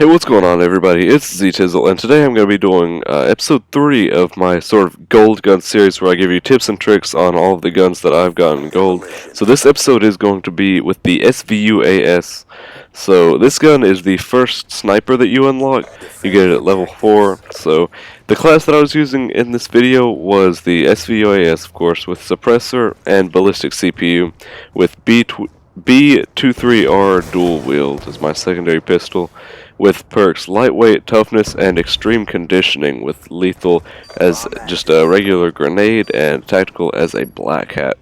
Hey, what's going on, everybody? It's zTizzle, and today I'm going to be doing episode 3 of my sort of gold gun series where I give you tips and tricks on all of the guns that I've gotten gold. So this episode is going to be with the SVU-AS. So this gun is the first sniper that you unlock. You get it at level 4. So the class that I was using in this video was the SVU-AS, of course, with suppressor and ballistic CPU, with B23R dual wield as my secondary pistol, with perks lightweight, toughness, and extreme conditioning, with lethal as just a regular grenade and tactical as a black hat.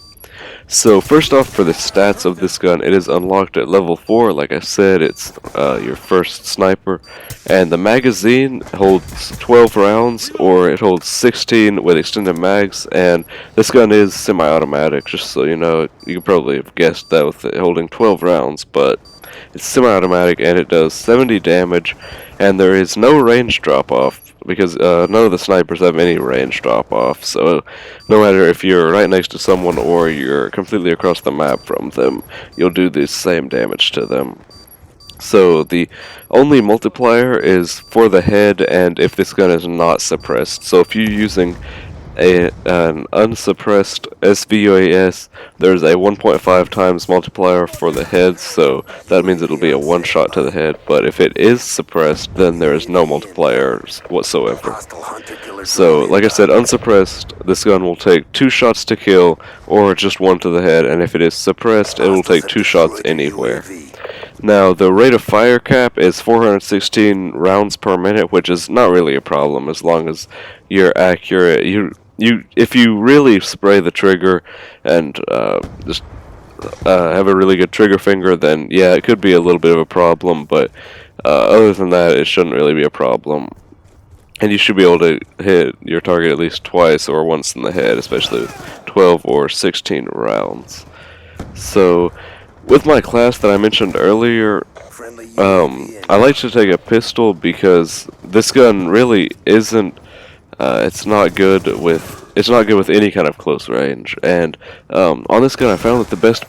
So first off, for the stats of this gun, it is unlocked at level 4. Like I said, it's your first sniper, and the magazine holds 12 rounds, or it holds 16 with extended mags, and this gun is semi-automatic, just so you know. You could probably have guessed that with it holding 12 rounds, but it's semi-automatic, and it does 70 damage, and there is no range drop-off, because none of the snipers have any range drop-off, so no matter if you're right next to someone or you're completely across the map from them, you'll do the same damage to them. So the only multiplier is for the head, and if this gun is not suppressed. So if you're using an unsuppressed SVU-AS, there's a 1.5 times multiplier for the head, so that means it'll be a one shot to the head. But if it is suppressed, then there is no multipliers whatsoever. So, like I said, unsuppressed, this gun will take 2 shots to kill, or just 1 to the head, and if it is suppressed, it will take 2 shots anywhere. Now, the rate of fire cap is 416 rounds per minute, which is not really a problem as long as you're accurate. If you really spray the trigger and just have a really good trigger finger, then yeah, it could be a little bit of a problem, but other than that, it shouldn't really be a problem. And you should be able to hit your target at least twice or once in the head, especially with 12 or 16 rounds. So, with my class that I mentioned earlier, I like to take a pistol because this gun really isn't. It's not good with any kind of close range. And on this gun, I found that the best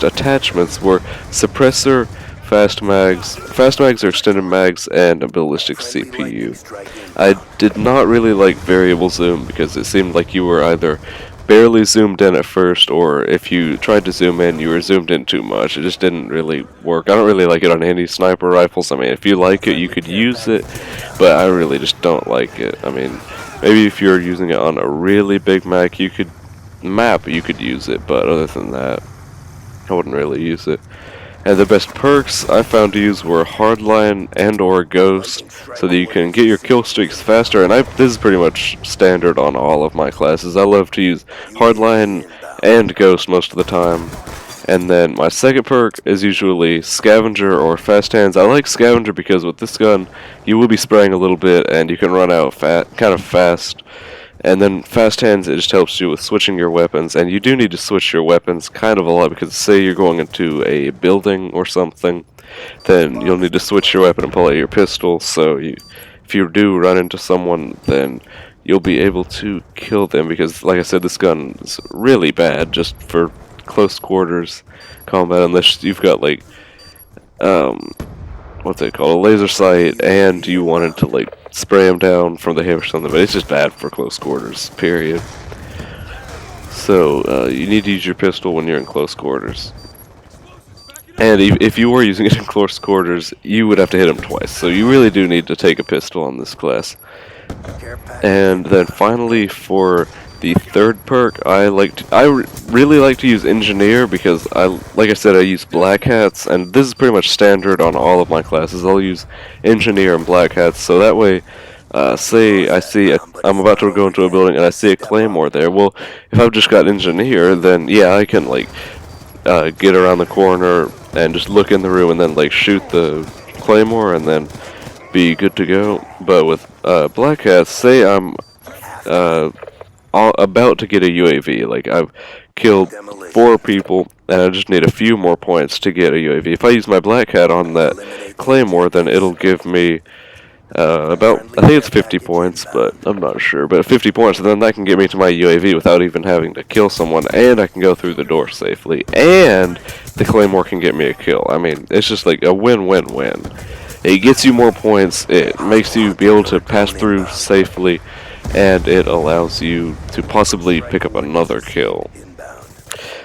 attachments were suppressor, fast mags or extended mags, and a ballistic CPU. I did not really like variable zoom because it seemed like you were either barely zoomed in at first, or if you tried to zoom in, you were zoomed in too much. It just didn't really work. I don't really like it on any sniper rifles. I mean, if you like it, you could use it, but I really just don't like it. I mean, maybe if you're using it on a really big map, you could use it, but other than that, I wouldn't really use it. And the best perks I found to use were Hardline and or Ghost, so that you can get your kill streaks faster, and this is pretty much standard on all of my classes. I love to use Hardline and Ghost most of the time. And then my second perk is usually Scavenger or Fast Hands. I like Scavenger because with this gun, you will be spraying a little bit, and you can run out kind of fast. And then Fast Hands, it just helps you with switching your weapons, and you do need to switch your weapons kind of a lot, because say you're going into a building or something, then you'll need to switch your weapon and pull out your pistol, so if you do run into someone, then you'll be able to kill them, because like I said, this gun is really bad just for close quarters combat, unless you've got like, what's it called, a laser sight, and you wanted to like spray them down from the hip or something, but it's just bad for close quarters, period. So, you need to use your pistol when you're in close quarters. And if you were using it in close quarters, you would have to hit them twice, so you really do need to take a pistol on this class. And then finally, for the third perk, I really like to use Engineer because like I said, I use black hats, and this is pretty much standard on all of my classes. I'll use Engineer and black hats, so that way, say I'm about to go into a building and I see a claymore there. Well, if I've just got Engineer, then yeah, I can like get around the corner and just look in the room and then like shoot the claymore and then be good to go. But with black hats, say I'm about to get a UAV, like I've killed 4 people and I just need a few more points to get a UAV. If I use my black hat on that claymore, then it'll give me I think it's 50 points, but I'm not sure. But 50 points, and then that can get me to my UAV without even having to kill someone, and I can go through the door safely, and the Claymore can get me a kill. I mean, it's just like a win-win-win. It gets you more points, it makes you be able to pass through safely, and it allows you to possibly pick up another kill.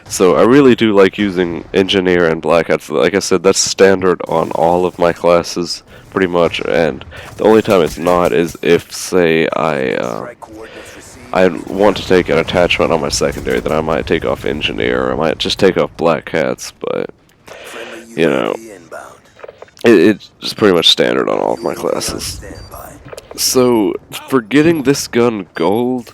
So I really do like using Engineer and Black Hats. Like I said, that's standard on all of my classes, pretty much, and the only time it's not is if, say, I want to take an attachment on my secondary, then I might take off Engineer, or I might just take off Black Hats, but, you know, it's just pretty much standard on all of my classes. So, for getting this gun gold,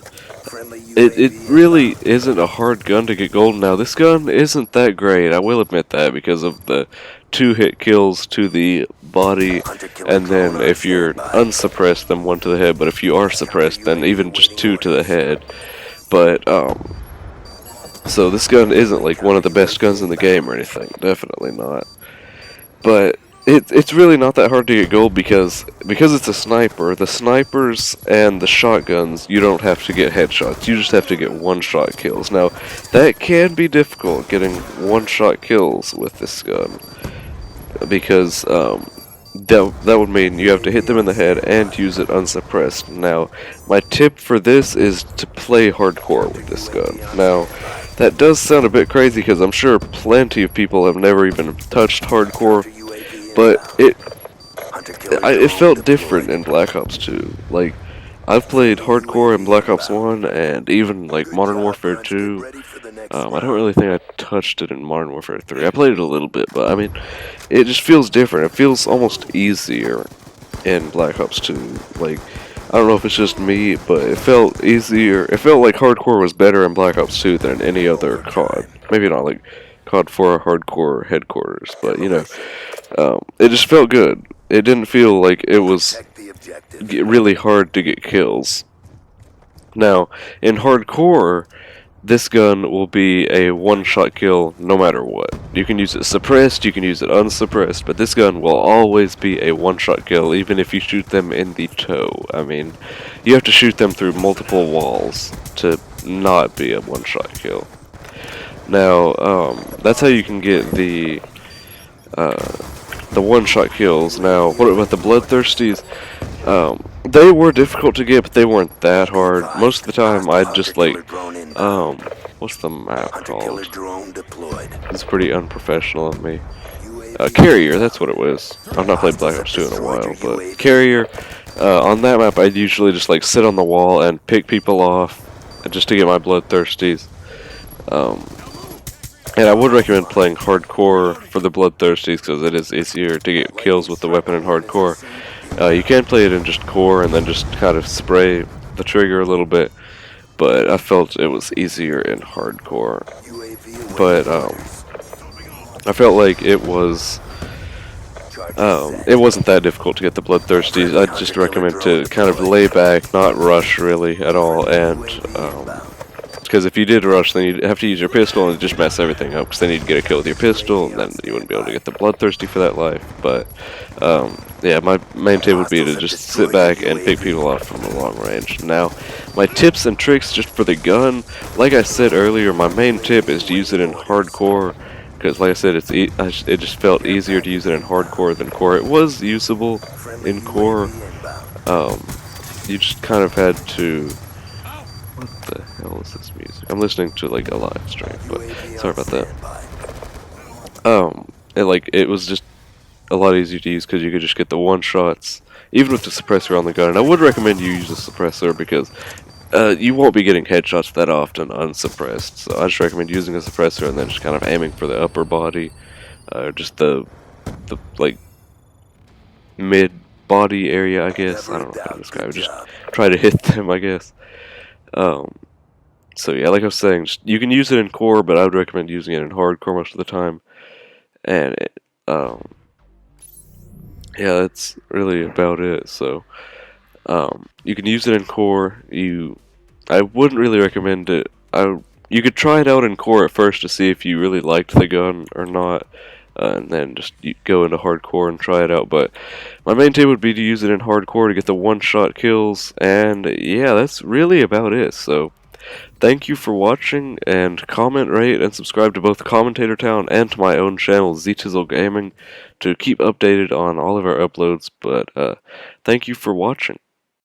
it really isn't a hard gun to get gold. Now, this gun isn't that great, I will admit that, because of the 2-hit kills to the body, and then if you're unsuppressed, then 1 to the head, but if you are suppressed, then even just 2 to the head. But, so this gun isn't like one of the best guns in the game or anything, definitely not. But it's really not that hard to get gold because it's a sniper. The snipers and the shotguns, you don't have to get headshots. You just have to get one-shot kills. Now, that can be difficult, getting one-shot kills with this gun, because that would mean you have to hit them in the head and use it unsuppressed. Now, my tip for this is to play hardcore with this gun. Now, that does sound a bit crazy because I'm sure plenty of people have never even touched hardcore, but it felt different in Black Ops 2. Like, I've played hardcore in Black Ops 1 and even like Modern Warfare 2. I don't really think I touched it in Modern Warfare 3. I played it a little bit, but I mean, it just feels different. It feels almost easier in Black Ops 2. Like, I don't know if it's just me, but it felt easier. It felt like hardcore was better in Black Ops 2 than any other COD. Maybe not like COD 4 hardcore headquarters, but you know, it just felt good. It didn't feel like it was really hard to get kills. Now, in hardcore, this gun will be a one-shot kill no matter what. You can use it suppressed, you can use it unsuppressed, but this gun will always be a one-shot kill even if you shoot them in the toe. I mean, you have to shoot them through multiple walls to not be a one-shot kill. Now, that's how you can get the one-shot kills. Now, what about the Bloodthirsties? They were difficult to get, but they weren't that hard. Most of the time, I'd just like, what's the map called? It's pretty unprofessional of me. Carrier, that's what it was. I've not played Black Ops 2 in a while, but Carrier, on that map, I'd usually just like sit on the wall and pick people off, just to get my Bloodthirsties. And I would recommend playing hardcore for the Bloodthirsties because it is easier to get kills with the weapon in hardcore. You can play it in just core and then just kind of spray the trigger a little bit, but I felt it was easier in hardcore. But I felt like it wasn't that difficult to get the Bloodthirsties. I'd just recommend to kind of lay back, not rush really at all, and because if you did rush, then you'd have to use your pistol and just mess everything up, because then you'd get a kill with your pistol, and then you wouldn't be able to get the Bloodthirsty for that life. But, yeah, my main tip would be to just sit back and pick people off from a long range. Now, my tips and tricks just for the gun, like I said earlier, my main tip is to use it in hardcore, because like I said, it just felt easier to use it in hardcore than core. It was usable in core, you just kind of had to... What the hell is this music? I'm listening to like a live stream, but sorry about that. It was just a lot easier to use because you could just get the one-shots, even with the suppressor on the gun. And I would recommend you use the suppressor because you won't be getting headshots that often unsuppressed. So I just recommend using a suppressor and then just kind of aiming for the upper body, just the like mid body area, I guess. I don't know how to describe it. Just try to hit them, I guess. So yeah, like I was saying, you can use it in core, but I would recommend using it in hardcore most of the time. And yeah, that's really about it. So you can use it in core. I wouldn't really recommend it. You could try it out in core at first to see if you really liked the gun or not. and then just go into hardcore and try it out. But my main tip would be to use it in hardcore to get the one-shot kills, and yeah, that's really about it. So thank you for watching, and comment, rate, and subscribe to both Commentator Town and to my own channel, zTizzle Gaming, to keep updated on all of our uploads. But thank you for watching.